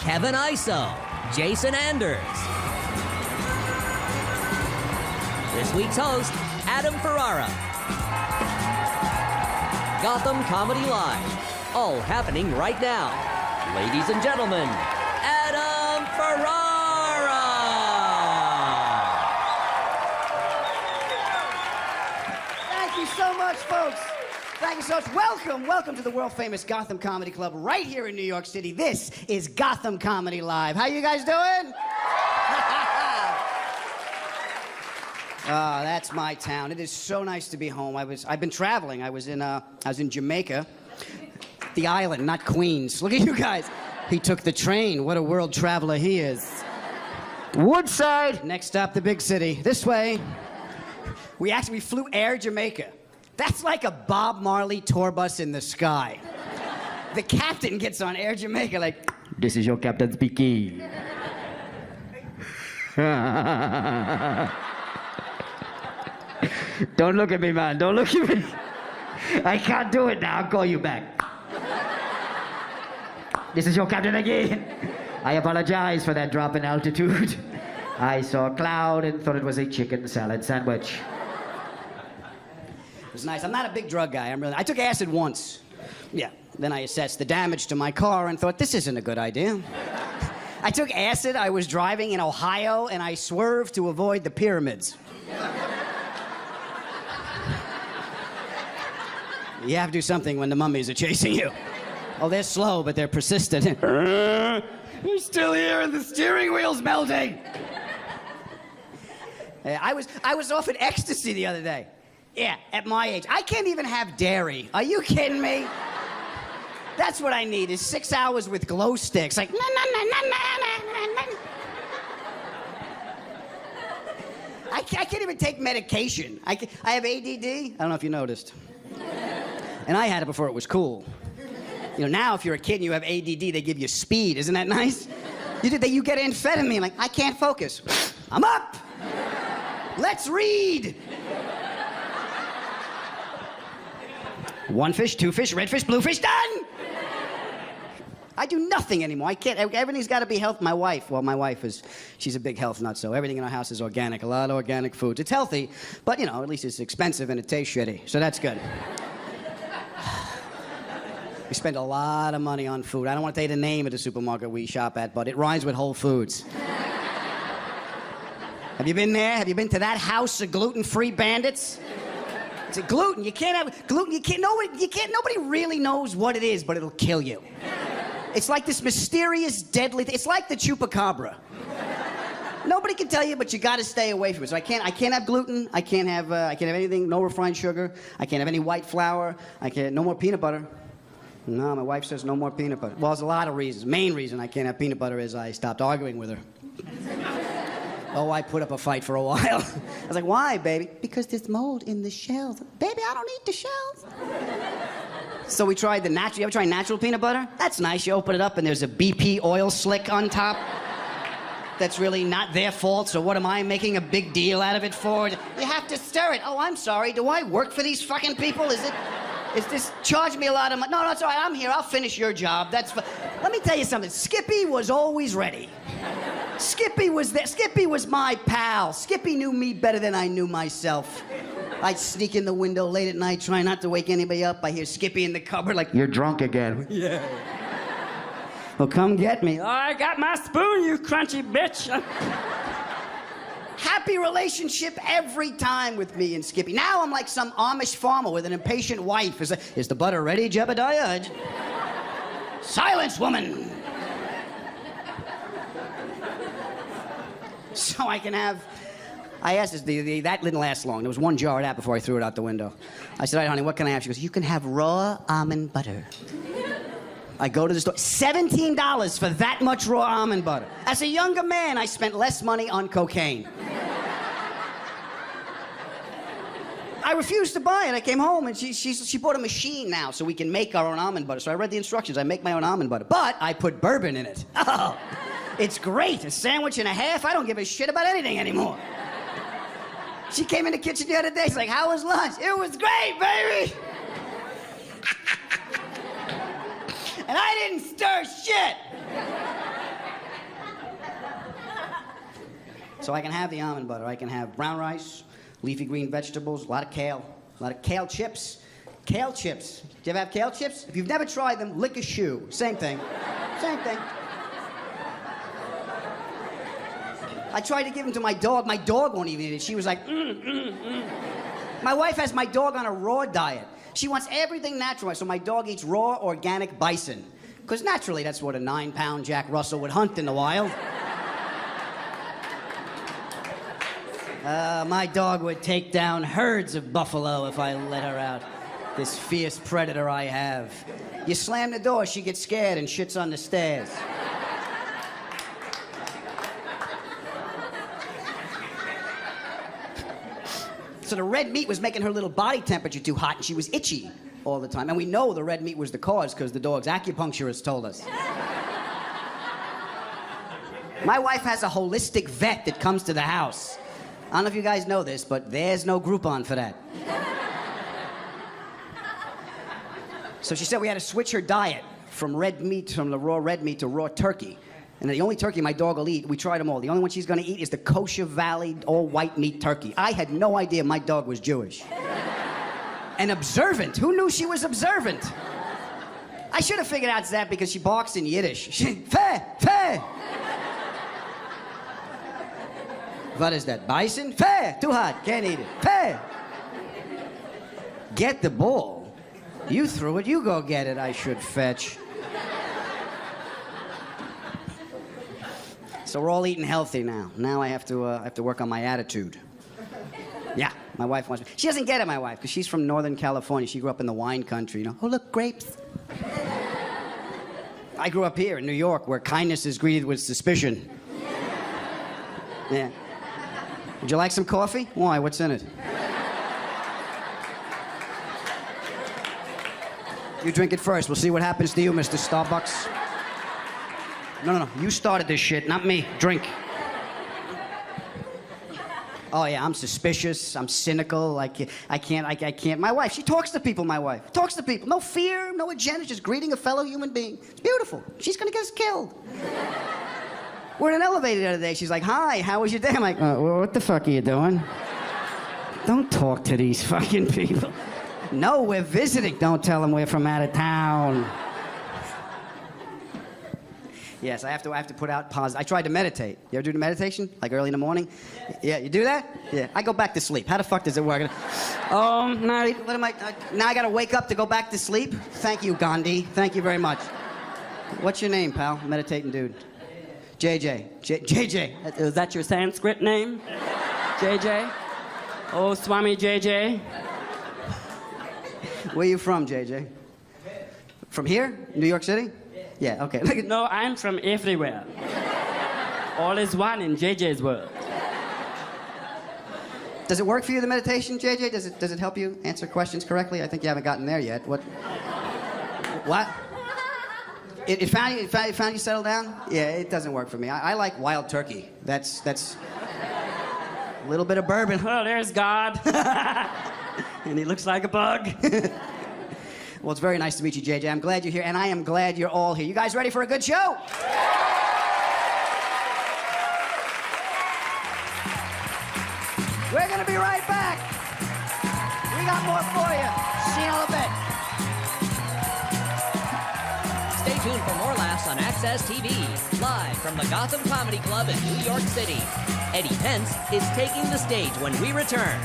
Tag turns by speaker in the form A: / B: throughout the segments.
A: Kevin Iso, Jason Anders. This week's host, Adam Ferrara. Gotham Comedy Live, all happening right now. Ladies and gentlemen, Adam Ferrara!
B: Thank you so much, folks. Thank you so much. Welcome to the world-famous Gotham Comedy Club right here in New York City. This is Gotham Comedy Live. How you guys doing? Oh, that's my town. It is so nice to be home. I've been traveling. I was in Jamaica, the island, not Queens. Look at you guys. He took the train. What a world traveler he is. Woodside. Next stop, the big city. This way. We flew Air Jamaica. That's like a Bob Marley tour bus in the sky. The captain gets on Air Jamaica like, "This is your captain speaking." Don't look at me, man. Don't look at me. I can't do it now. I'll call you back. This is your captain again. I apologize for that drop in altitude. I saw a cloud and thought it was a chicken salad sandwich. It was nice. I'm not a big drug guy. I took acid once. Yeah. Then I assessed the damage to my car and thought, this isn't a good idea. I took acid. I was driving in Ohio and I swerved to avoid the pyramids. You have to do something when the mummies are chasing you. Oh, they're slow, but they're persistent. They're still here and the steering wheel's melting. I was off at ecstasy the other day. Yeah, at my age. I can't even have dairy. Are you kidding me? That's what I need, is 6 hours with glow sticks. Like, na, na, na, na, na, na, na. I can't even take medication. I have ADD. I don't know if you noticed. And I had it before it was cool. You know, now if you're a kid and you have ADD, they give you speed. Isn't that nice? You get amphetamine, like, I can't focus. I'm up! Let's read! 1 fish, 2 fish, red fish, blue fish, done! I do nothing anymore. I can't. Everything's got to be health. My wife, she's a big health nut, so everything in our house is organic. A lot of organic foods. It's healthy, but, you know, at least it's expensive and it tastes shitty, so that's good. We spend a lot of money on food. I don't want to tell you the name of the supermarket we shop at, but it rhymes with Whole Foods. Have you been there? Have you been to that house of gluten-free bandits? It's a gluten. You can't have gluten. Nobody really knows what it is, but it'll kill you. It's like this mysterious, deadly thing. It's like the chupacabra. Nobody can tell you, but you got to stay away from it. So I can't have gluten. I can't have anything. No refined sugar. I can't have any white flour. No more peanut butter. No, my wife says no more peanut butter. Well, there's a lot of reasons. Main reason I can't have peanut butter is I stopped arguing with her. Oh, I put up a fight for a while. I was like, why, baby? Because there's mold in the shells. Baby, I don't eat the shells. So we tried the natural. You ever try natural peanut butter? That's nice. You open it up and there's a BP oil slick on top. That's really not their fault, so what am I making a big deal out of it for? You have to stir it. Oh, I'm sorry. Do I work for these fucking people? Is this charge me a lot of money? No, it's all right. I'm here. I'll finish your job. Let me tell you something. Skippy was always ready. Skippy was there. Skippy was my pal. Skippy knew me better than I knew myself. I'd sneak in the window late at night, try not to wake anybody up. I hear Skippy in the cupboard like, "You're drunk again." Yeah. Well, come get me. "Oh, I got my spoon, you crunchy bitch." Happy relationship every time with me and Skippy. Now I'm like some Amish farmer with an impatient wife. Is the butter ready, Jebediah? Silence, woman. So I asked this, that didn't last long. There was one jar of that before I threw it out the window. I said, "All right, honey, what can I have?" She goes, "You can have raw almond butter." I go to the store, $17 for that much raw almond butter. As a younger man, I spent less money on cocaine. I refused to buy it. I came home and she bought a machine now so we can make our own almond butter. So I read the instructions. I make my own almond butter. But I put bourbon in it. Oh, it's great. A sandwich and a half. I don't give a shit about anything anymore. She came in the kitchen the other day. She's like, "How was lunch?" "It was great, baby." And I didn't stir shit. So I can have the almond butter. I can have brown rice, leafy green vegetables, a lot of kale chips. Kale chips. Do you ever have kale chips? If you've never tried them, lick a shoe. Same thing. Same thing. I tried to give them to my dog. My dog won't even eat it. She was like, My wife has my dog on a raw diet. She wants everything natural, so my dog eats raw, organic bison. Because naturally, that's what a 9-pound Jack Russell would hunt in the wild. My dog would take down herds of buffalo if I let her out. This fierce predator I have. You slam the door, she gets scared and shits on the stairs. So the red meat was making her little body temperature too hot, and she was itchy all the time. And we know the red meat was the cause because the dog's acupuncturist told us. My wife has a holistic vet that comes to the house. I don't know if you guys know this, but there's no Groupon for that. So she said we had to switch her diet from the raw red meat to raw turkey. And the only turkey my dog will eat, we tried them all. The only one she's gonna eat is the kosher valley all white meat turkey. I had no idea my dog was Jewish. And observant. Who knew she was observant? I should have figured out that because she barks in Yiddish. Feh, feh. What is that, bison? Feh, too hot, can't eat it. Feh. Get the ball. You threw it, you go get it, I should fetch. So we're all eating healthy now. Now I have to work on my attitude. Yeah, my wife wants me. She doesn't get it, my wife, because she's from Northern California. She grew up in the wine country, you know. Oh, look, grapes. I grew up here in New York, where kindness is greeted with suspicion. Yeah. Would you like some coffee? Why? What's in it? You drink it first. We'll see what happens to you, Mr. Starbucks. No. You started this shit, not me. Drink. Oh, yeah, I'm suspicious. I'm cynical. I can't. My wife, she talks to people, my wife. Talks to people. No fear, no agenda, just greeting a fellow human being. It's beautiful. She's gonna get us killed. We're in an elevator the other day. She's like, hi, how was your day? I'm like, well, what the fuck are you doing? Don't talk to these fucking people. No, we're visiting. Don't tell them we're from out of town. Yes, I have to put out positive. I tried to meditate. You ever do the meditation? Like early in the morning? Yeah, you do that? Yeah. I go back to sleep. How the fuck does it work? Now I gotta wake up to go back to sleep? Thank you, Gandhi. Thank you very much. What's your name, pal? Meditating dude. JJ. JJ.
C: Is that your Sanskrit name? JJ? Oh, Swami JJ.
B: Where you from, JJ? From here? New York City? Yeah, okay.
C: No, I'm from everywhere. All is one in JJ's world.
B: Does it work for you, the meditation, JJ? Does it help you answer questions correctly? I think you haven't gotten there yet. What? It found you settled down? Yeah, it doesn't work for me. I like wild turkey. That's a little bit of bourbon.
C: Oh, there's God. And he looks like a bug.
B: Well, it's very nice to meet you, JJ. I'm glad you're here, and I am glad you're all here. You guys ready for a good show? We're gonna be right back. We got more for you. See you in a little bit.
A: Stay tuned for more laughs on Access TV, live from the Gotham Comedy Club in New York City. Eddie Pence is taking the stage when we return.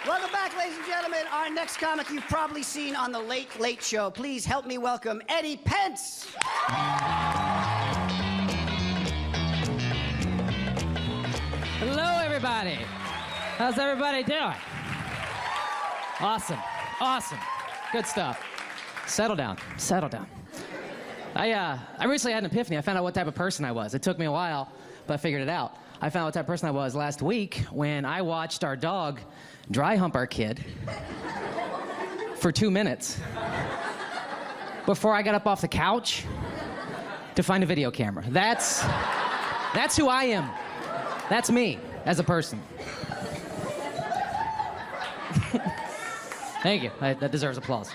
B: Welcome back, ladies and gentlemen. Our next comic you've probably seen on The Late Late Show. Please help me welcome Eddie Pence.
D: Hello, everybody. How's everybody doing? Awesome. Good stuff. Settle down. I recently had an epiphany. I found out what type of person I was. It took me a while, but I figured it out. I found out what type of person I was last week when I watched our dog dry hump our kid for 2 minutes before I got up off the couch to find a video camera. That's who I am. That's me as a person. Thank you. That deserves applause.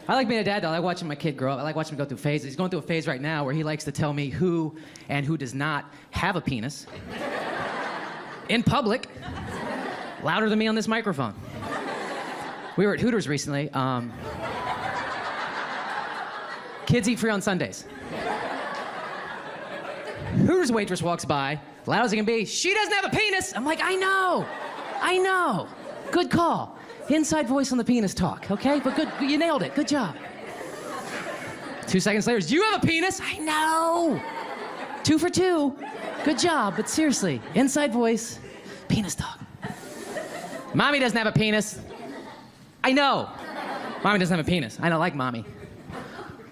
D: I like being a dad, though. I like watching my kid grow up. I like watching him go through phases. He's going through a phase right now where he likes to tell me who and who does not have a penis. In public. Louder than me on this microphone. We were at Hooters recently. Kids eat free on Sundays. Hooters waitress walks by, loud as it can be. She doesn't have a penis. I'm like, I know. Good call. Inside voice on the penis talk, okay? But good, you nailed it. Good job. 2 seconds later, do you have a penis? I know. 2 for 2. Good job, but seriously, inside voice, penis talk. Mommy doesn't have a penis. I know. Mommy doesn't have a penis. I don't like mommy.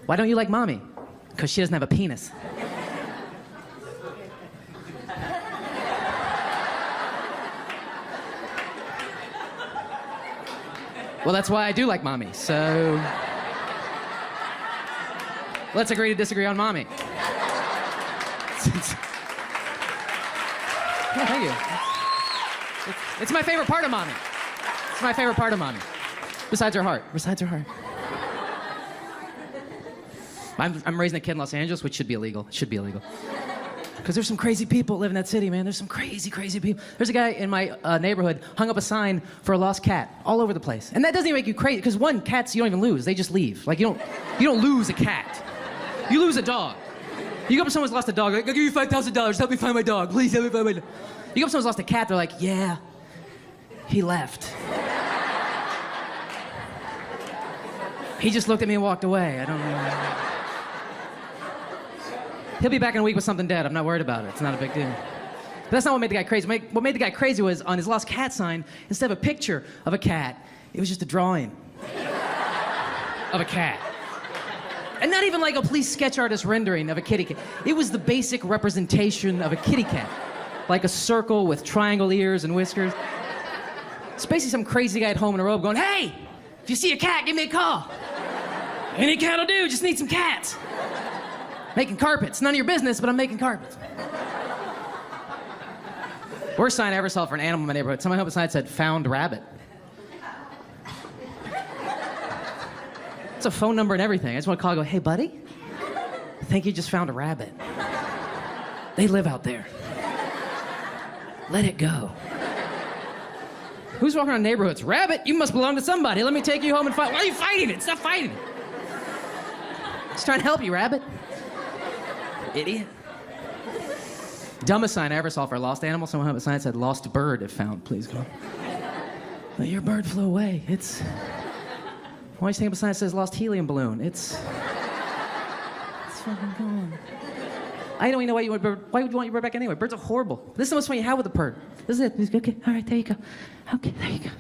D: Why don't you like mommy? Because she doesn't have a penis. Well, that's why I do like mommy, so... Let's agree to disagree on mommy. Yeah, thank you. It's my favorite part of mommy. It's my favorite part of mommy. Besides her heart. Besides her heart. I'm raising a kid in Los Angeles, which should be illegal. It should be illegal. Because there's some crazy people live in that city, man. There's some crazy, crazy people. There's a guy in my neighborhood hung up a sign for a lost cat all over the place. And that doesn't even make you crazy, because one, cats you don't even lose. They just leave. Like, you don't lose a cat. You lose a dog. You go up to someone's lost a dog, like, I'll give you $5,000, help me find my dog. Please help me find my dog. You go up to someone's lost a cat, they're like, yeah, he left. He just looked at me and walked away. I don't know. He'll be back in a week with something dead. I'm not worried about it. It's not a big deal. But that's not what made the guy crazy. What made the guy crazy was on his lost cat sign, instead of a picture of a cat, it was just a drawing of a cat. And not even like a police sketch artist rendering of a kitty cat. It was the basic representation of a kitty cat. Like a circle with triangle ears and whiskers. It's basically some crazy guy at home in a robe going, hey, if you see a cat, give me a call. Any cat will do, just need some cats. Making carpets. None of your business, but I'm making carpets. Worst sign I ever saw for an animal in my neighborhood. Someone hung up a sign that said, found rabbit. It's a phone number and everything. I just want to call and go, hey, buddy, I think you just found a rabbit. They live out there. Let it go. Who's walking around neighborhoods? Rabbit, you must belong to somebody. Let me take you home and fight. Why are you fighting it? Stop fighting it. Just trying to help you, rabbit. Idiot. Dumbest sign I ever saw for a lost animal. Someone hung up a sign that said, lost bird if found, please go. Well, your bird flew away. It's... Why are you hang up a sign that says lost helium balloon? It's fucking gone. I don't even know why you want bird. Why would you want your bird back anyway? Birds are horrible. This is the most fun you have with a bird. This is it. Okay, all right, there you go. Okay, there you go.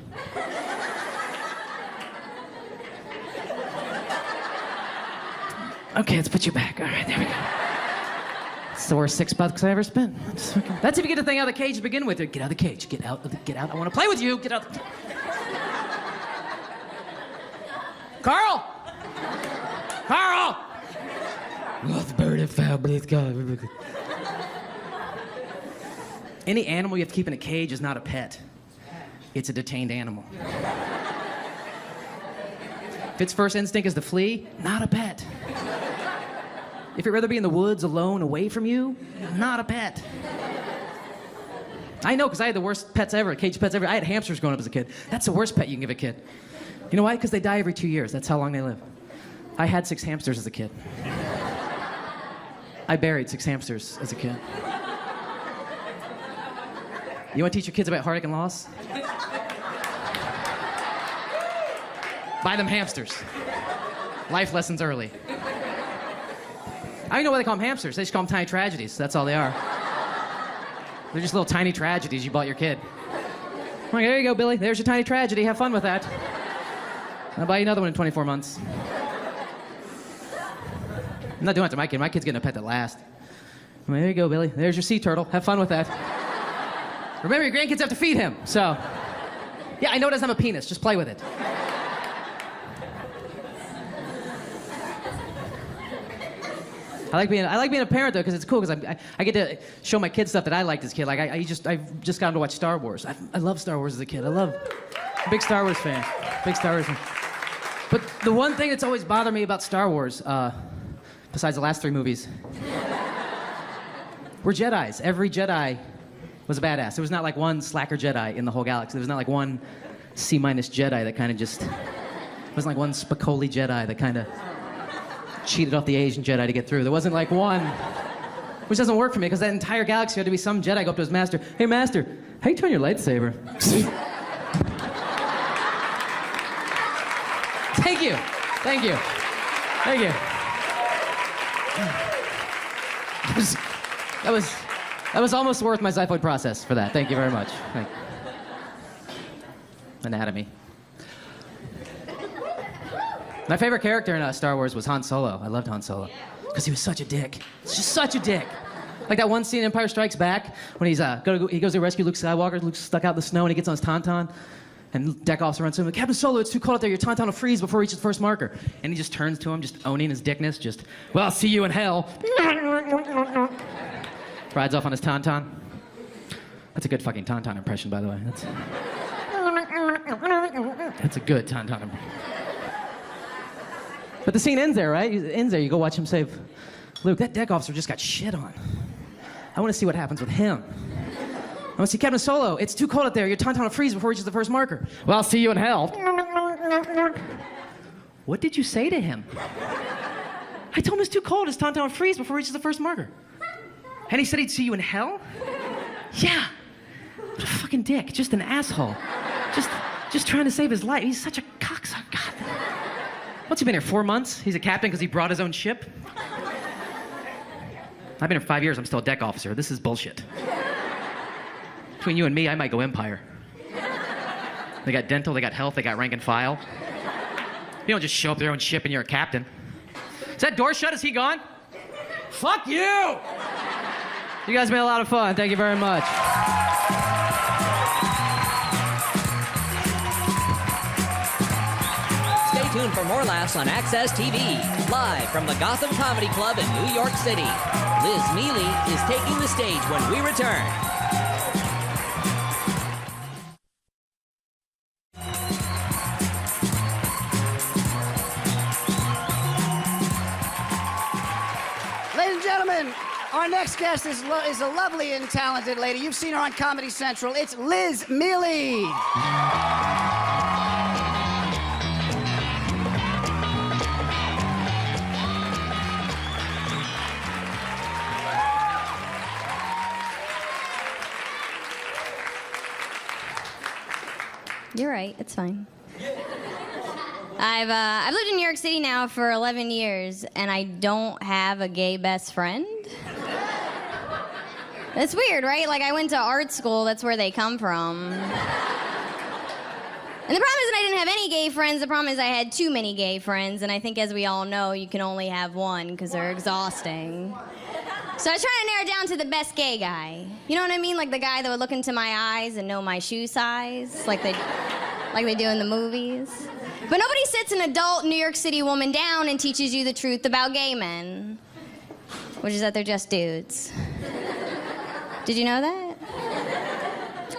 D: Okay, let's put you back. All right, there we go. It's the worst $6 I ever spent. That's if you get the thing out of the cage to begin with. Get out of the cage. Get out. Get out. I want to play with you. Get out. Carl! Carl! Lost bird and found, please God. Any animal you have to keep in a cage is not a pet. It's a detained animal. If its first instinct is to flee, not a pet. If it'd rather be in the woods alone, away from you, not a pet. I know, because I had the worst pets ever, cage pets ever. I had hamsters growing up as a kid. That's the worst pet you can give a kid. You know why? Because they die every 2 years. That's how long they live. I had 6 hamsters as a kid. I buried 6 hamsters as a kid. You want to teach your kids about heartache and loss? Buy them hamsters. Life lessons early. I don't know why they call them hamsters. They just call them tiny tragedies. That's all they are. They're just little tiny tragedies you bought your kid. I'm like, there you go, Billy. There's your tiny tragedy. Have fun with that. I'll buy you another one in 24 months. I'm not doing it to my kid. My kid's getting a pet that lasts. I'm like, there you go, Billy. There's your sea turtle. Have fun with that. Remember, your grandkids have to feed him. So, yeah, I know it doesn't have a penis. Just play with it. I like being a parent though because it's cool because I get to show my kids stuff that I liked as a kid. Like I've just gotten to watch Star Wars. I love Star Wars as a kid. I'm a big Star Wars fan. Big Star Wars fan. But the one thing that's always bothered me about Star Wars, besides the last 3 movies, were Jedis. Every Jedi was a badass. There was not like one slacker Jedi in the whole galaxy. There was not like one C- Jedi that kind of just... There wasn't like one Spicoli Jedi that kind of cheated off the Asian Jedi to get through. There wasn't like one, which doesn't work for me because that entire galaxy had to be some Jedi go up to his master. Hey, master, how you turn your lightsaber? Thank you. Thank you. Thank you. That was almost worth my xiphoid process for that. Thank you very much. Thank you. Anatomy. My favorite character in Star Wars was Han Solo. I loved Han Solo because he was such a dick. He's just such a dick. Like that one scene in Empire Strikes Back when he goes to rescue Luke Skywalker. Luke's stuck out in the snow and he gets on his tauntaun. And deck officer runs to him, Captain Solo, it's too cold out there. Your tauntaun will freeze before it reaches the first marker. And he just turns to him, just owning his dickness. Just, well, I'll see you in hell. Rides off on his tauntaun. That's a good fucking tauntaun impression, by the way. That's a good tauntaun impression. But the scene ends there, right? It ends there. You go watch him save Luke. That deck officer just got shit on. I want to see what happens with him. I want to see Captain Solo. It's too cold out there. Your tauntaun will freeze before it reaches the first marker. Well, I'll see you in hell. What did you say to him? I told him it's too cold. His tauntaun will freeze before it reaches the first marker. And he said he'd see you in hell? Yeah. What a fucking dick. Just an asshole. Just trying to save his life. He's such a cocksucker. God. What's he been here, 4 months? He's a captain because he brought his own ship? I've been here 5 years. I'm still a deck officer. This is bullshit. Between you and me, I might go Empire. They got dental, they got health, they got rank and file. You don't just show up their own ship and you're a captain. Is that door shut? Is he gone? Fuck you! You guys made a lot of fun. Thank you very much.
A: Stay tuned for more laughs on Access TV, live from the Gotham Comedy Club in New York City. Liz Mealy is taking the stage when we return.
B: Ladies and gentlemen, our next guest is a lovely and talented lady. You've seen her on Comedy Central. It's Liz Mealy.
E: You're right. It's fine. I've lived in New York City now for 11 years, and I don't have a gay best friend. That's weird, right? Like, I went to art school. That's where they come from. And the problem isn't I didn't have any gay friends. The problem is I had too many gay friends, and I think, as we all know, you can only have one because they're exhausting. So I was trying to narrow it down to the best gay guy. You know what I mean? Like the guy that would look into my eyes and know my shoe size, like they do in the movies. But nobody sits an adult New York City woman down and teaches you the truth about gay men, which is that they're just dudes. Did you know that?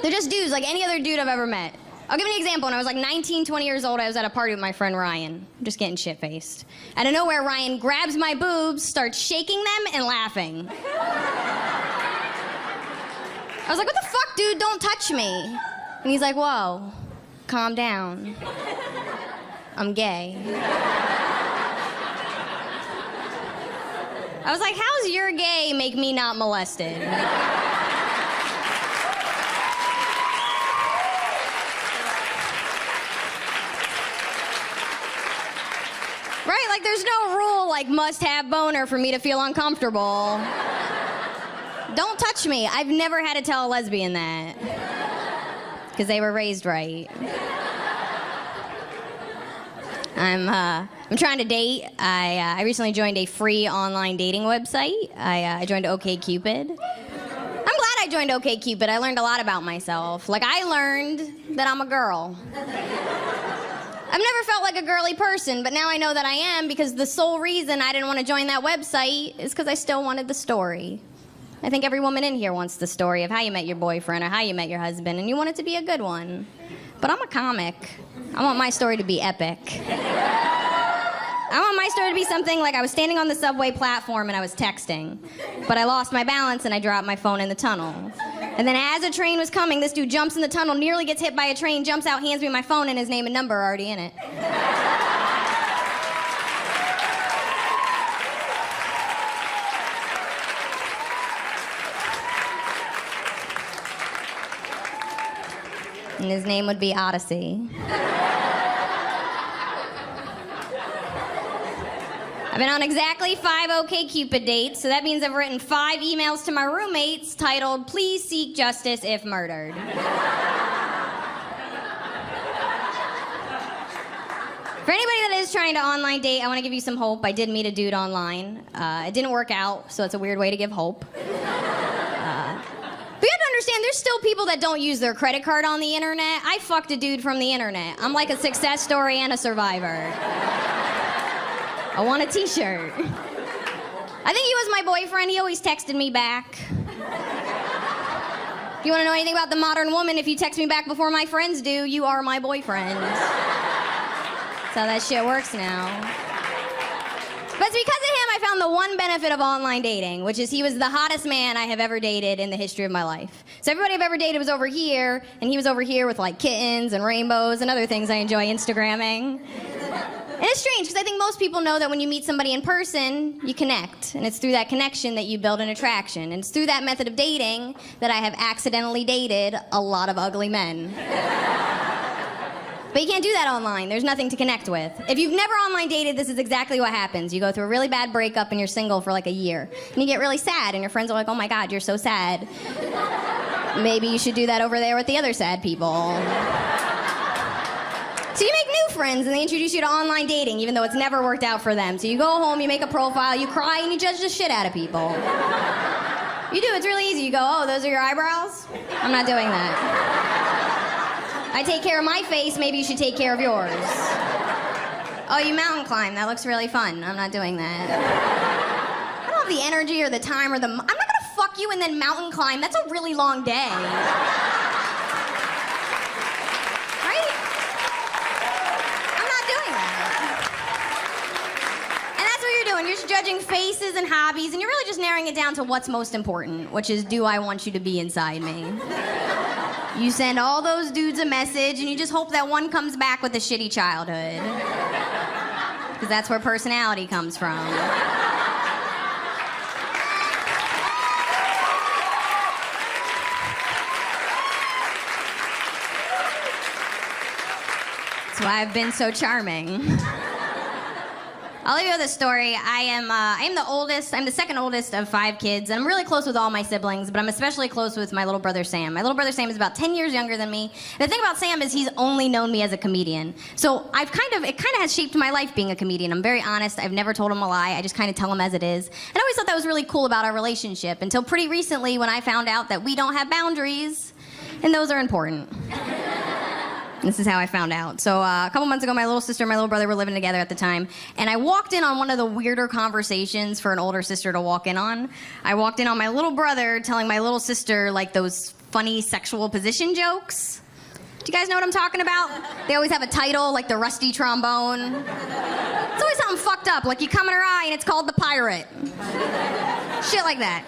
E: They're just dudes, like any other dude I've ever met. I'll give you an example. When I was like 19, 20 years old, I was at a party with my friend Ryan. I'm just getting shit-faced. Out of nowhere, Ryan grabs my boobs, starts shaking them, and laughing. I was like, what the fuck, dude? Don't touch me. And he's like, whoa, calm down. I'm gay. I was like, how's your gay make me not molested? Right? Like, there's no rule like must have boner for me to feel uncomfortable. Don't touch me. I've never had to tell a lesbian that. Because they were raised right. I'm trying to date. I recently joined a free online dating website. I joined OkCupid. I'm glad I joined OkCupid. I learned a lot about myself. Like, I learned that I'm a girl. I've never felt like a girly person, but now I know that I am because the sole reason I didn't want to join that website is because I still wanted the story. I think every woman in here wants the story of how you met your boyfriend or how you met your husband, and you want it to be a good one. But I'm a comic. I want my story to be epic. I want my story to be something like I was standing on the subway platform and I was texting, but I lost my balance and I dropped my phone in the tunnel. And then as a train was coming, this dude jumps in the tunnel, nearly gets hit by a train, jumps out, hands me my phone, and his name and number are already in it. And his name would be Odyssey. I've been on exactly 5 OkCupid dates, so that means I've written 5 emails to my roommates titled, "Please seek justice if murdered." For anybody that is trying to online date, I want to give you some hope. I did meet a dude online. It didn't work out, so it's a weird way to give hope. But you have to understand, there's still people that don't use their credit card on the internet. I fucked a dude from the internet. I'm like a success story and a survivor. I want a t-shirt. I think he was my boyfriend. He always texted me back. If you want to know anything about the modern woman, if you text me back before my friends do, you are my boyfriend. That's how that shit works now. But it's because of him I found the one benefit of online dating, which is he was the hottest man I have ever dated in the history of my life. So everybody I've ever dated was over here, and he was over here with like kittens and rainbows and other things I enjoy Instagramming. And it's strange, because I think most people know that when you meet somebody in person, you connect. And it's through that connection that you build an attraction. And it's through that method of dating that I have accidentally dated a lot of ugly men. But you can't do that online. There's nothing to connect with. If you've never online dated, this is exactly what happens. You go through a really bad breakup and you're single for like a year. And you get really sad, and your friends are like, "Oh my God, you're so sad. Maybe you should do that over there with the other sad people." So you make new friends, and they introduce you to online dating, even though it's never worked out for them. So you go home, you make a profile, you cry, and you judge the shit out of people. You do, it's really easy. You go, "Oh, those are your eyebrows? I'm not doing that. I take care of my face, maybe you should take care of yours. Oh, you mountain climb, that looks really fun. I'm not doing that." I don't have the energy or the time or I'm not gonna fuck you and then mountain climb. That's a really long day. You're just judging faces and hobbies, and you're really just narrowing it down to what's most important, which is, do I want you to be inside me? You send all those dudes a message, and you just hope that one comes back with a shitty childhood. Because that's where personality comes from. That's why I've been so charming. I'll leave you with a story. I am the oldest. I'm the second oldest of 5 kids, and I'm really close with all my siblings, but I'm especially close with my little brother Sam. My little brother Sam is about 10 years younger than me. And the thing about Sam is he's only known me as a comedian. So it kind of has shaped my life being a comedian. I'm very honest. I've never told him a lie. I just kind of tell him as it is. And I always thought that was really cool about our relationship until pretty recently when I found out that we don't have boundaries, and those are important. This is how I found out. So a couple months ago, my little sister and my little brother were living together at the time, and I walked in on one of the weirder conversations for an older sister to walk in on. I walked in on my little brother telling my little sister like those funny sexual position jokes. Do you guys know what I'm talking about? They always have a title, like the rusty trombone. It's always something fucked up, like you come in her eye and it's called the pirate. Shit like that.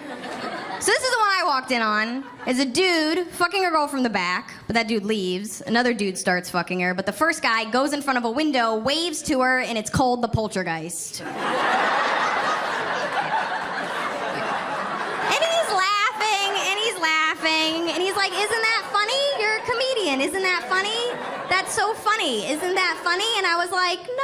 E: So this is the one I walked in on. Is a dude fucking a girl from the back, but that dude leaves. Another dude starts fucking her, but the first guy goes in front of a window, waves to her, and it's called the poltergeist. And he's laughing, and he's like, "Isn't that funny? You're a comedian. Isn't that funny? That's so funny. Isn't that funny?" And I was like, "No."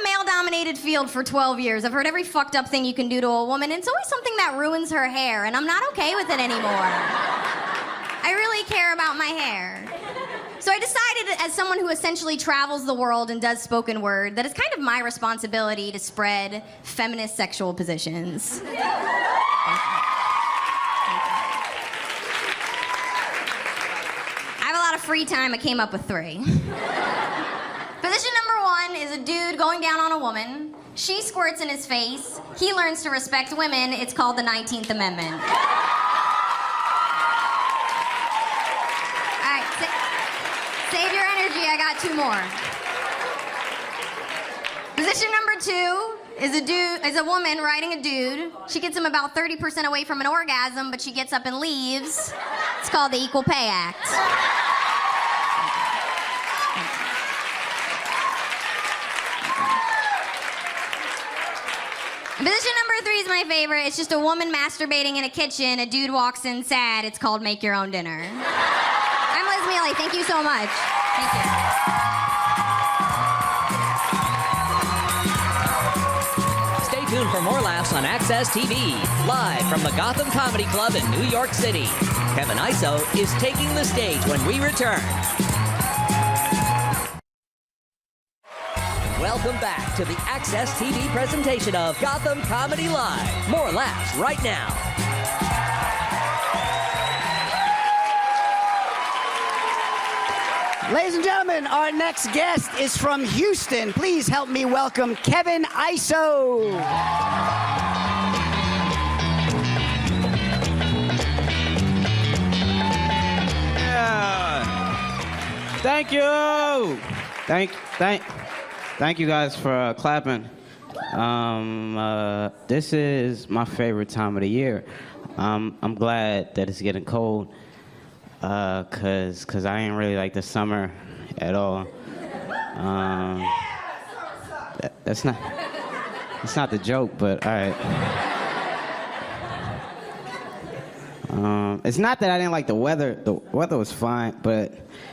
E: Male-dominated field for 12 years. I've heard every fucked up thing you can do to a woman, and it's always something that ruins her hair, and I'm not okay with it anymore. I really care about my hair. So I decided, as someone who essentially travels the world and does spoken word, that it's kind of my responsibility to spread feminist sexual positions. I have a lot of free time, I came up with 3. Position number 1 is a dude going down on a woman. She squirts in his face. He learns to respect women. It's called the 19th Amendment. All right, save your energy. I got 2 more. Position number 2 is a woman riding a dude. She gets him about 30% away from an orgasm, but she gets up and leaves. It's called the Equal Pay Act. Position number 3 is my favorite. It's just a woman masturbating in a kitchen. A dude walks in sad. It's called Make Your Own Dinner. I'm Liz Mealy. Thank you so much. Thank you.
A: Stay tuned for more laughs on Access TV, live from the Gotham Comedy Club in New York City. Kevin Iso is taking the stage when we return. Welcome back to the Access TV presentation of Gotham Comedy Live. More laughs right now.
B: Ladies and gentlemen, our next guest is from Houston. Please help me welcome Kevin Iso.
F: Yeah. Thank you. Thank you guys for clapping. This is my favorite time of the year. I'm glad that it's getting cold, cause I ain't really like the summer at all. That's not the joke, but all right. It's not that I didn't like the weather. The weather was fine, but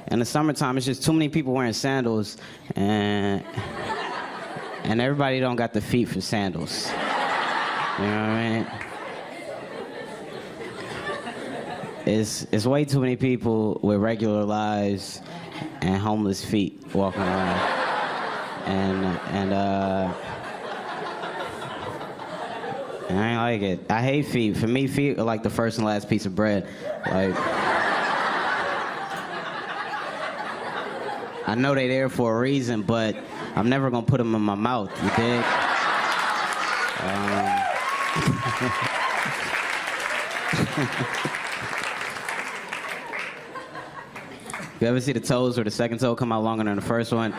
F: in the summertime, it's just too many people wearing sandals, and everybody don't got the feet for sandals. You know what I mean? It's way too many people with regular lives and homeless feet walking around, and I ain't like it. I hate feet. For me, feet are like the first and last piece of bread. Like, I know they there for a reason, but I'm never gonna put them in my mouth. You dig? You ever see the toes where the second toe come out longer than the first one?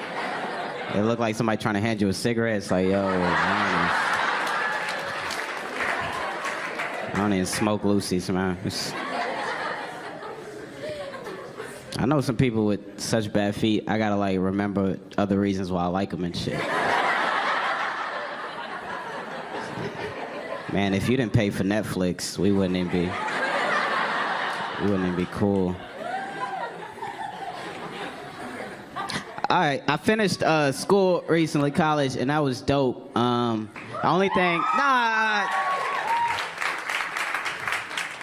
F: It look like somebody trying to hand you a cigarette. It's like, yo, I don't even smoke Lucy's, man. I know some people with such bad feet, I gotta like remember other reasons why I like them and shit. Man, if you didn't pay for Netflix, we wouldn't even be cool. All right, I finished school recently, college, and that was dope. The only thing,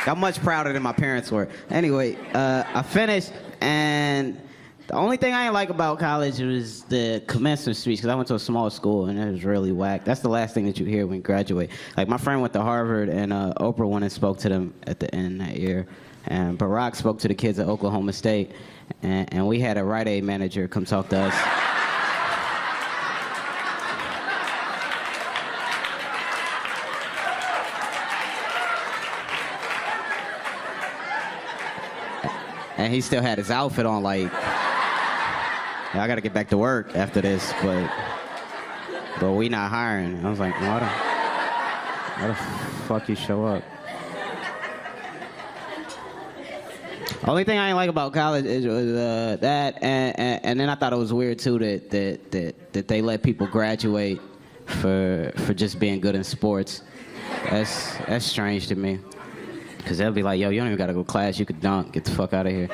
F: I'm much prouder than my parents were. Anyway, I finished, and the only thing I didn't like about college was the commencement speech, because I went to a small school, and it was really whack. That's the last thing that you hear when you graduate. Like, my friend went to Harvard, and Oprah went and spoke to them at the end that year. And Barack spoke to the kids at Oklahoma State, and we had a Rite Aid manager come talk to us. And he still had his outfit on, like, I gotta get back to work after this, but we not hiring. I was like, why the fuck you show up? Only thing I didn't like about college was that, and then I thought it was weird too that they let people graduate for just being good in sports. That's strange to me. Because they'll be like, yo, you don't even got to go to class. You could dunk. Get the fuck out of here.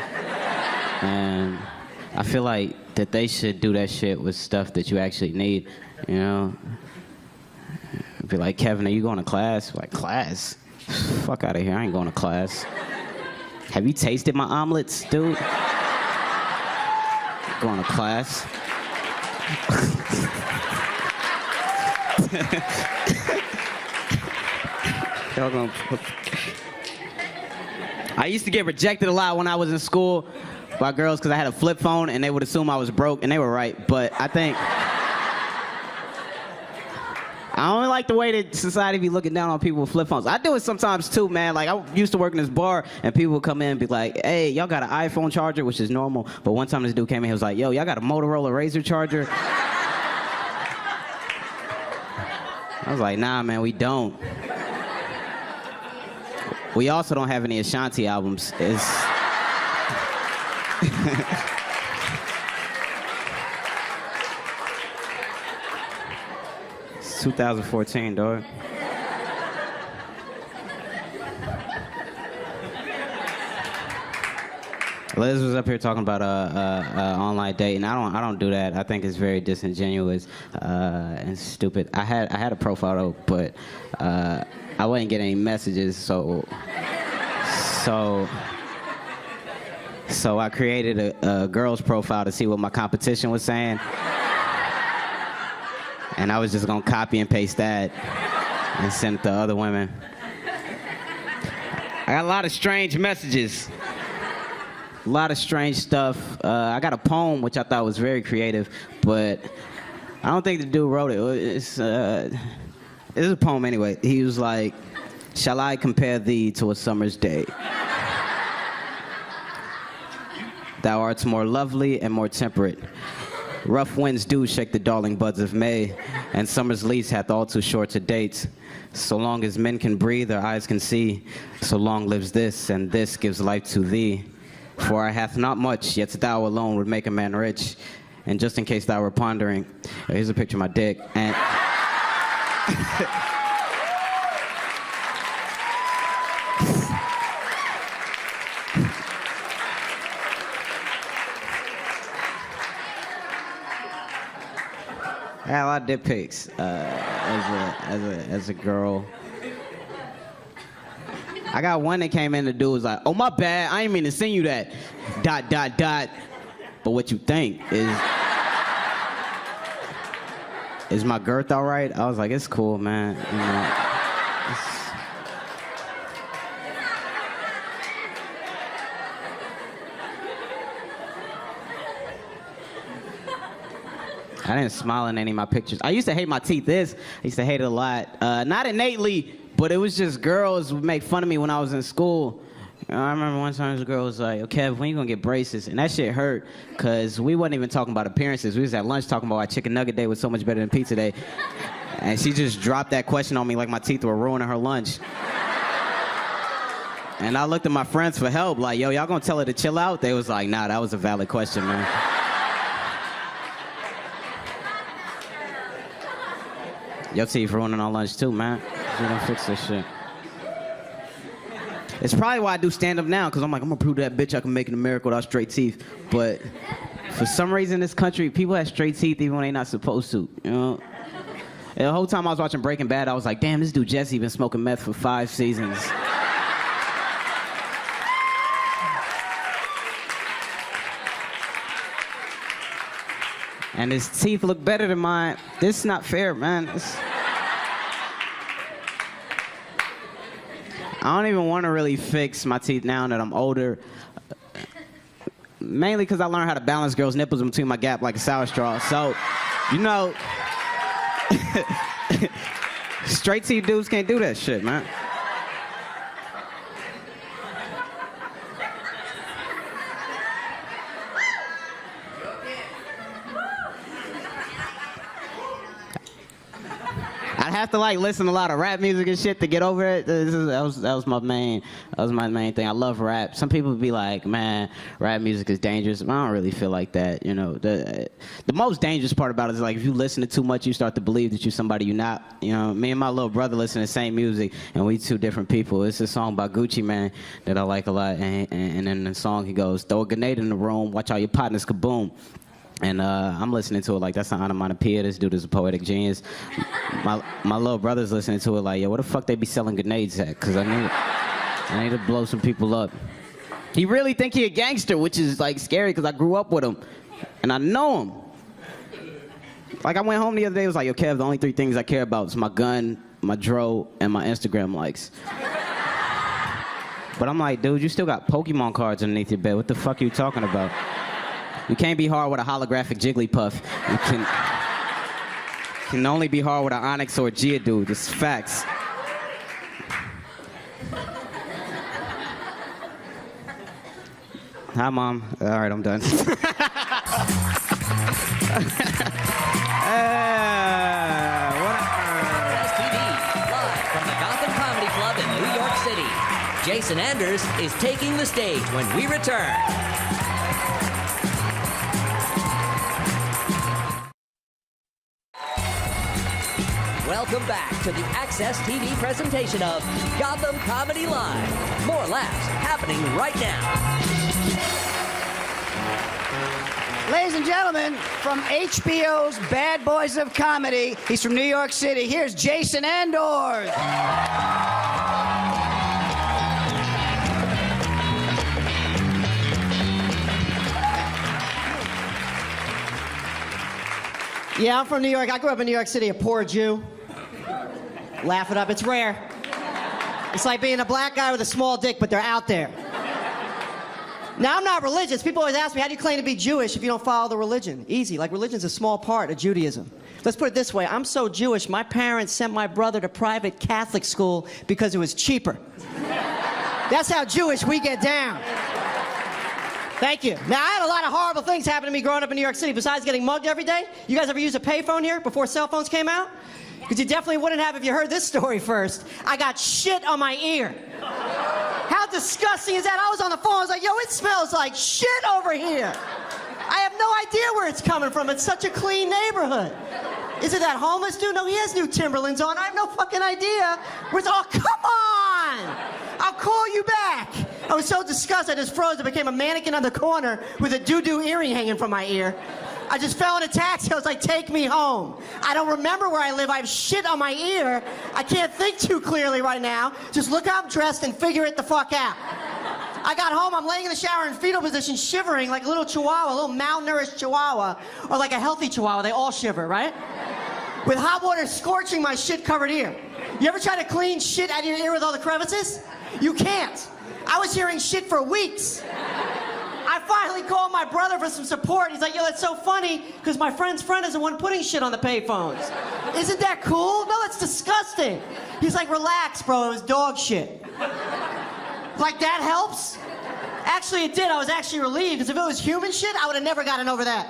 F: And I feel like that they should do that shit with stuff that you actually need, you know? Be like, Kevin, are you going to class? Like, class? Fuck out of here. I ain't going to class. Have you tasted my omelets, dude? Going to class. Y'all gonna... I used to get rejected a lot when I was in school, by girls because I had a flip phone and they would assume I was broke, and they were right. But I think I only like the way that society be looking down on people with flip phones. I do it sometimes too, man. Like, I used to work in this bar, and people would come in and be like, hey, y'all got an iPhone charger, which is normal. But one time this dude came in, he was like, yo, y'all got a Motorola Razr charger? I was like, nah, man, we don't. We also don't have any Ashanti albums. It's 2014, dog. Liz was up here talking about online dating. I don't do that. I think it's very disingenuous and stupid. I had a profile though, but I wasn't getting any messages, so I created a girl's profile to see what my competition was saying, and I was just gonna copy and paste that and send it to other women. I got a lot of strange messages. A lot of strange stuff. I got a poem which I thought was very creative, but I don't think the dude wrote it. It's a poem anyway. He was like, shall I compare thee to a summer's day? Thou art more lovely and more temperate. Rough winds do shake the darling buds of May, and summer's lease hath all too short to date. So long as men can breathe, their eyes can see. So long lives this, and this gives life to thee. For I hath not much, yet thou alone would make a man rich. And just in case thou were pondering, here's a picture of my dick. And I had a lot of dick pics as a girl. I got one that came in, the dude was like, oh, my bad, I ain't mean to send you that, ... But what you think is my girth all right? I was like, it's cool, man. You know, I didn't smile in any of my pictures. I used to hate my teeth. I used to hate it a lot. Not innately, but it was just girls would make fun of me when I was in school. I remember one time this girl was like, oh, Kev, when you gonna get braces? And that shit hurt, because we wasn't even talking about appearances. We was at lunch talking about why chicken nugget day was so much better than pizza day. And she just dropped that question on me like my teeth were ruining her lunch. And I looked at my friends for help, like, yo, y'all gonna tell her to chill out? They was like, nah, that was a valid question, man. Your teeth ruining our lunch too, man. You don't fix this shit. It's probably why I do stand-up now, because I'm like, I'm gonna prove to that bitch I can make it in America without straight teeth. But for some reason in this country, people have straight teeth even when they're not supposed to, you know? And the whole time I was watching Breaking Bad, I was like, damn, this dude Jesse been smoking meth for 5 seasons. And his teeth look better than mine. This is not fair, man. I don't even want to really fix my teeth now that I'm older. Mainly because I learned how to balance girls' nipples in between my gap like a sour straw. So, you know, straight teeth dudes can't do that shit, man. I'd have to like listen to a lot of rap music and shit to get over it. That was my main thing. I love rap. Some people would be like, man, rap music is dangerous. I don't really feel like that. You know, the most dangerous part about it is like if you listen to too much, you start to believe that you're somebody you're not. You know, me and my little brother listen to the same music, and we two different people. It's a song by Gucci Mane that I like a lot, and in the song he goes, throw a grenade in the room, watch all your partners kaboom. And I'm listening to it like that's an onomatopoeia. This dude is a poetic genius. My little brother's listening to it like, yo, where the fuck they be selling grenades at? Because I need to blow some people up. He really think he a gangster, which is like scary because I grew up with him. And I know him. Like I went home the other day, it was like, yo, Kev, the only 3 things I care about is my gun, my dro, and my Instagram likes. But I'm like, dude, you still got Pokemon cards underneath your bed. What the fuck are you talking about? You can't be hard with a holographic Jigglypuff. You can only be hard with an Onyx or a Geodude. It's facts. Hi, Mom. All right, I'm done.
A: TV, live from the Gotham Comedy Club in New York City. Jason Anders is taking the stage when we return. Welcome back to the Access TV presentation of Gotham Comedy Live. More laughs happening right now.
B: Ladies and gentlemen, from HBO's Bad Boys of Comedy, he's from New York City. Here's Jason Anders.
G: Yeah, I'm from New York. I grew up in New York City, a poor Jew. Laugh it up, it's rare. It's like being a black guy with a small dick, but they're out there. Now, I'm not religious. People always ask me, how do you claim to be Jewish if you don't follow the religion? Easy, like religion's a small part of Judaism. Let's put it this way, I'm so Jewish, my parents sent my brother to private Catholic school because it was cheaper. That's how Jewish we get down. Thank you. Now, I had a lot of horrible things happen to me growing up in New York City besides getting mugged every day. You guys ever use a payphone here before cell phones came out? Because you definitely wouldn't have if you heard this story first. I got shit on my ear. How disgusting is that? I was on the phone, I was like, yo, it smells like shit over here. I have no idea where it's coming from. It's such a clean neighborhood. Is it that homeless dude? No, he has new Timberlands on. I have no fucking idea. Where's, oh, come on! I'll call you back. I was so disgusted, I just froze. I became a mannequin on the corner with a doo-doo earring hanging from my ear. I just fell in a taxi. I was like, take me home. I don't remember where I live. I have shit on my ear. I can't think too clearly right now. Just look how I'm dressed and figure it the fuck out. I got home, I'm laying in the shower in fetal position, shivering like a little chihuahua, a little malnourished chihuahua, or like a healthy chihuahua. They all shiver, right? With hot water scorching my shit-covered ear. You ever try to clean shit out of your ear with all the crevices? You can't. I was hearing shit for weeks. I finally called my brother for some support. He's like, yo, that's so funny, because my friend's friend is the one putting shit on the payphones. Isn't that cool? No, that's disgusting. He's like, relax, bro, it was dog shit. Like, that helps? Actually, it did. I was actually relieved, because if it was human shit, I would have never gotten over that.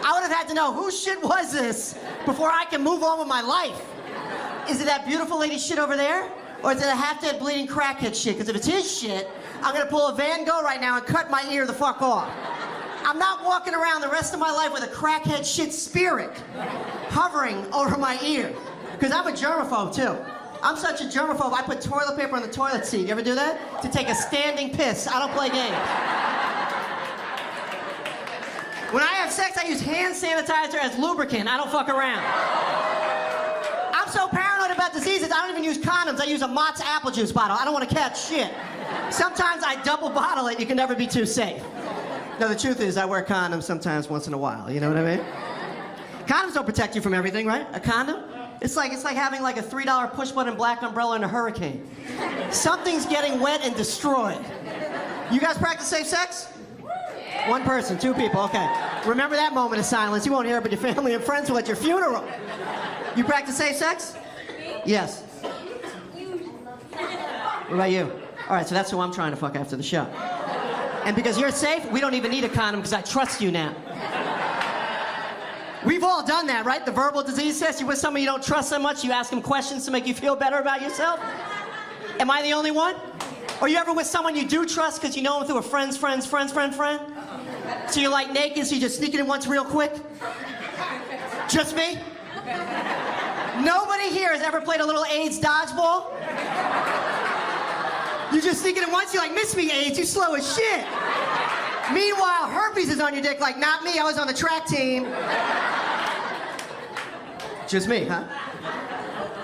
G: I would have had to know, whose shit was this before I can move on with my life? Is it that beautiful lady's shit over there? Or is it a half-dead bleeding crackhead shit? Because if it's his shit, I'm gonna pull a Van Gogh right now and cut my ear the fuck off. I'm not walking around the rest of my life with a crackhead shit spirit hovering over my ear. Because I'm a germaphobe, too. I'm such a germaphobe, I put toilet paper on the toilet seat. You ever do that? To take a standing piss. I don't play games. When I have sex, I use hand sanitizer as lubricant. I don't fuck around. I'm so paranoid about diseases, I don't even use condoms. I use a Mott's apple juice bottle. I don't want to catch shit. Sometimes I double bottle it. You can never be too safe. No, the truth is I wear condoms sometimes once in a while. You know what I mean? Condoms don't protect you from everything, right? A condom? It's like having like a $3 push-button black umbrella in a hurricane. Something's getting wet and destroyed. You guys practice safe sex? One person, two people, okay. Remember that moment of silence. You won't hear it, but your family and friends will at your funeral. You practice safe sex? Yes. What about you? All right, so that's who I'm trying to fuck after the show. And because you're safe, we don't even need a condom because I trust you now. We've all done that, right? The verbal disease test. You're with somebody you don't trust so much, you ask them questions to make you feel better about yourself. Am I the only one? Or you ever with someone you do trust because you know them through a friend's friend? So you're like naked, so you just sneak it in once real quick? Just me? Nobody here has ever played a little AIDS dodgeball? You just sneak it in once, you're like, miss me, AIDS, you slow as shit. Meanwhile, herpes is on your dick, like, not me, I was on the track team. Just me, huh?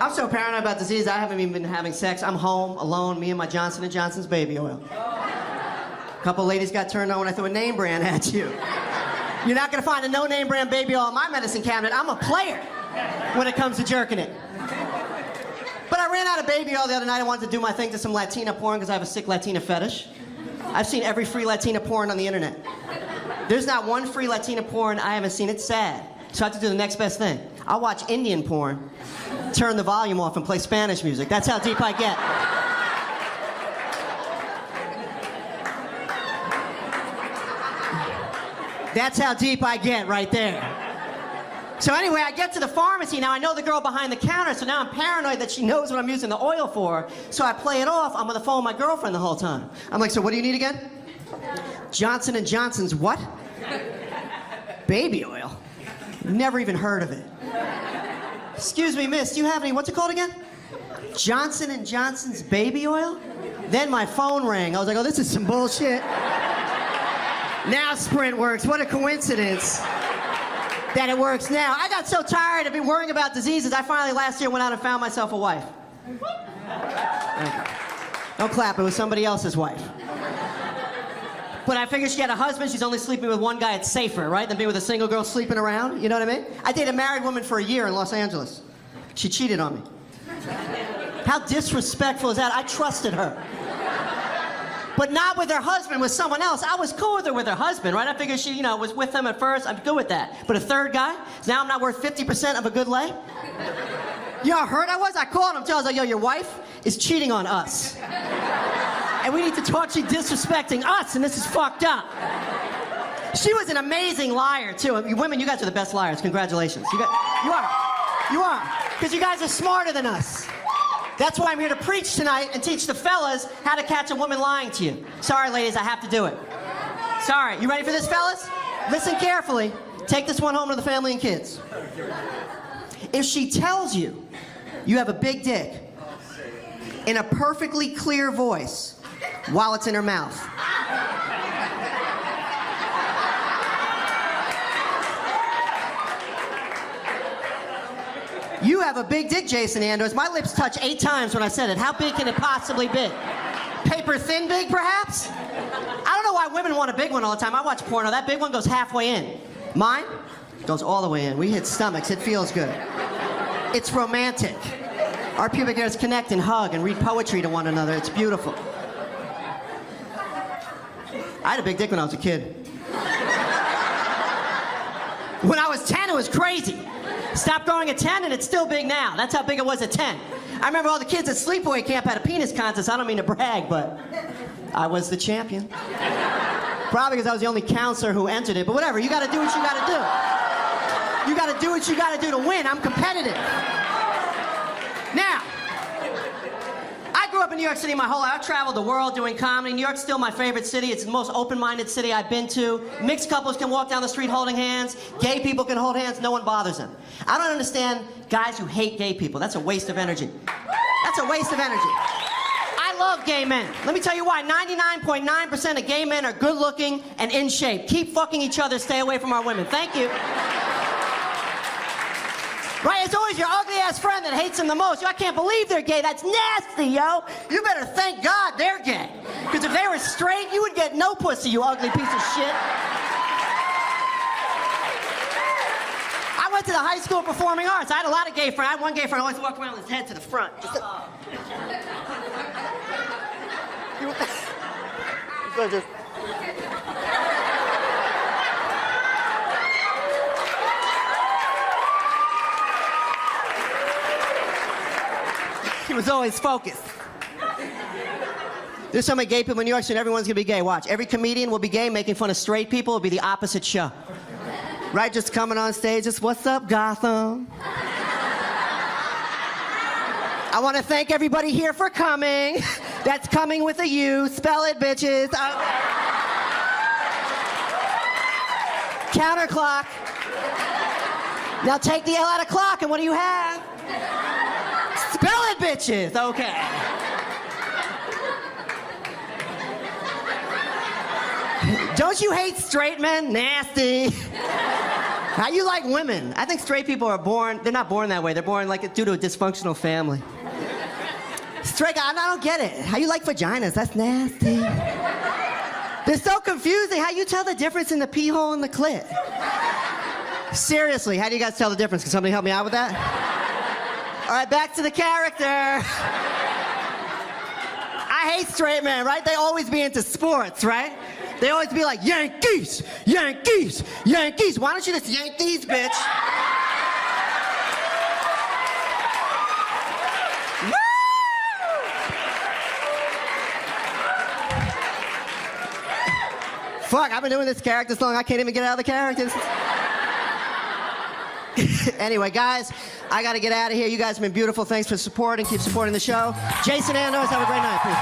G: I'm so paranoid about disease, I haven't even been having sex. I'm home, alone, me and my Johnson & Johnson's baby oil. A couple ladies got turned on when I threw a name brand at you. You're not gonna find a no-name brand baby oil in my medicine cabinet. I'm a player when it comes to jerking it. But I I ran out of baby oil the other night. I wanted to do my thing to some Latina porn because I have a sick Latina fetish. I've seen every free Latina porn on the internet. There's not one free Latina porn I haven't seen. It's sad. So I have to do the next best thing. I'll watch Indian porn, turn the volume off, and play Spanish music. That's how deep I get. That's how deep I get right there. So anyway, I get to the pharmacy. Now I know the girl behind the counter, so now I'm paranoid that she knows what I'm using the oil for. So I play it off. I'm on the phone with my girlfriend the whole time. I'm like, so what do you need again? Johnson & Johnson's what? Baby oil? Never even heard of it. Excuse me, miss, do you have any, what's it called again? Johnson & Johnson's baby oil? Then my phone rang. I was like, oh, this is some bullshit. Now Sprint works. What a coincidence that it works now. I got so tired of worrying about diseases, I finally last year went out and found myself a wife. Thank you. Don't clap, it was somebody else's wife. But I figured she had a husband, she's only sleeping with one guy, it's safer, right, than being with a single girl sleeping around, you know what I mean? I dated a married woman for a year in Los Angeles. She cheated on me. How disrespectful is that? I trusted her. But not with her husband, with someone else. I was cool with her husband, right? I figured she, was with him at first, I'm good with that. But a third guy, now I'm not worth 50% of a good lay? You know how hurt I was? I called him too, I was like, yo, your wife is cheating on us. And we need to talk, she's disrespecting us, and this is fucked up. She was an amazing liar, too. Women, you guys are the best liars. Congratulations. You are. Because you guys are smarter than us. That's why I'm here to preach tonight and teach the fellas how to catch a woman lying to you. Sorry, ladies, I have to do it. Sorry. You ready for this, fellas? Listen carefully. Take this one home to the family and kids. If she tells you you have a big dick in a perfectly clear voice while it's in her mouth, you have a big dick, Jason Anders. My lips touch 8 times when I said it. How big can it possibly be? Paper thin big, perhaps? I don't know why women want a big one all the time. I watch porno. That big one goes halfway in. Mine goes all the way in. We hit stomachs. It feels good. It's romantic. Our pubic hairs connect and hug and read poetry to one another. It's beautiful. I had a big dick when I was a kid. When I was 10, it was crazy. Stopped growing at 10 and it's still big now. That's how big it was at 10. I remember all the kids at sleepaway camp had a penis contest. I don't mean to brag, but I was the champion. Probably because I was the only counselor who entered it, but whatever, you gotta do what you gotta do. You gotta do what you gotta do to win. I'm competitive. Now, I grew up in New York City my whole life. I've traveled the world doing comedy. New York's still my favorite city. It's the most open-minded city I've been to. Mixed couples can walk down the street holding hands. Gay people can hold hands. No one bothers them. I don't understand guys who hate gay people. That's a waste of energy. That's a waste of energy. I love gay men. Let me tell you why. 99.9% of gay men are good-looking and in shape. Keep fucking each other. Stay away from our women. Thank you. Right, it's always your ugly-ass friend that hates them the most. Yo, I can't believe they're gay. That's nasty, yo. You better thank God they're gay. Because if they were straight, you would get no pussy, you ugly piece of shit. I went to the high school of performing arts. I had a lot of gay friends. I had one gay friend who always walked around with his head to the front. He was always focused. There's so many gay people in New York, so everyone's gonna be gay. Watch, every comedian will be gay, making fun of straight people. It'll be the opposite show. Right, just coming on stage, just, what's up, Gotham? I wanna thank everybody here for coming. That's coming with a U. Spell it, bitches. Counter clock. Now take the L out of clock, and what do you have? Spell it, bitches. Okay. Don't you hate straight men? Nasty. How you like women? I think straight people are born, they're not born that way. They're born like due to a dysfunctional family. Straight guy, I don't get it. How you like vaginas? That's nasty. They're so confusing. How you tell the difference in the pee hole and the clit? Seriously, how do you guys tell the difference? Can somebody help me out with that? All right, back to the character. I hate straight men, right? They always be into sports, right? They always be like, Yankees, Yankees, Yankees. Why don't you just yank these, bitch? Woo! Fuck, I've been doing this character so long I can't even get out of the characters. Anyway, guys, I gotta get out of here. You guys have been beautiful. Thanks for supporting. Keep supporting the show. Jason Anders, have a great night, please.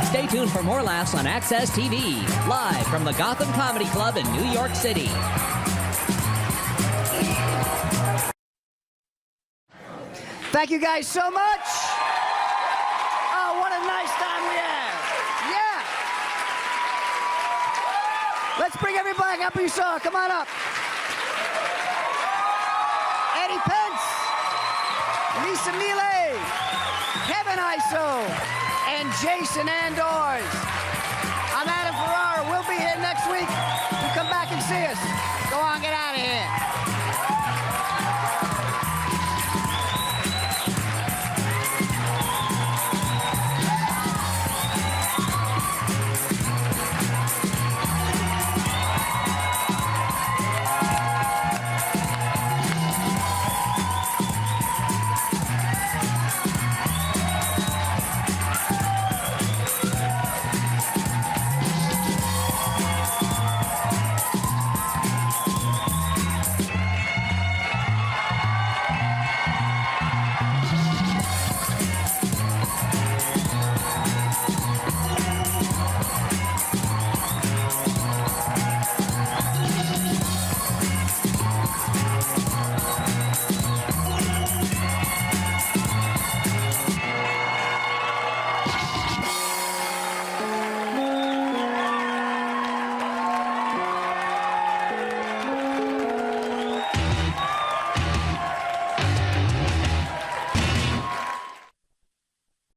A: Stay tuned for more laughs on Access TV, live from the Gotham Comedy Club in New York City.
B: Thank you guys so much. Oh, what a nice time we had. Yeah. Let's bring everybody up you saw. Come on up. Eddie Pence, Lisa Miele, Kevin Iso, and Jason Anders. I'm Adam Ferrara. We'll be here next week. You come back and see us. Go on, get out of here.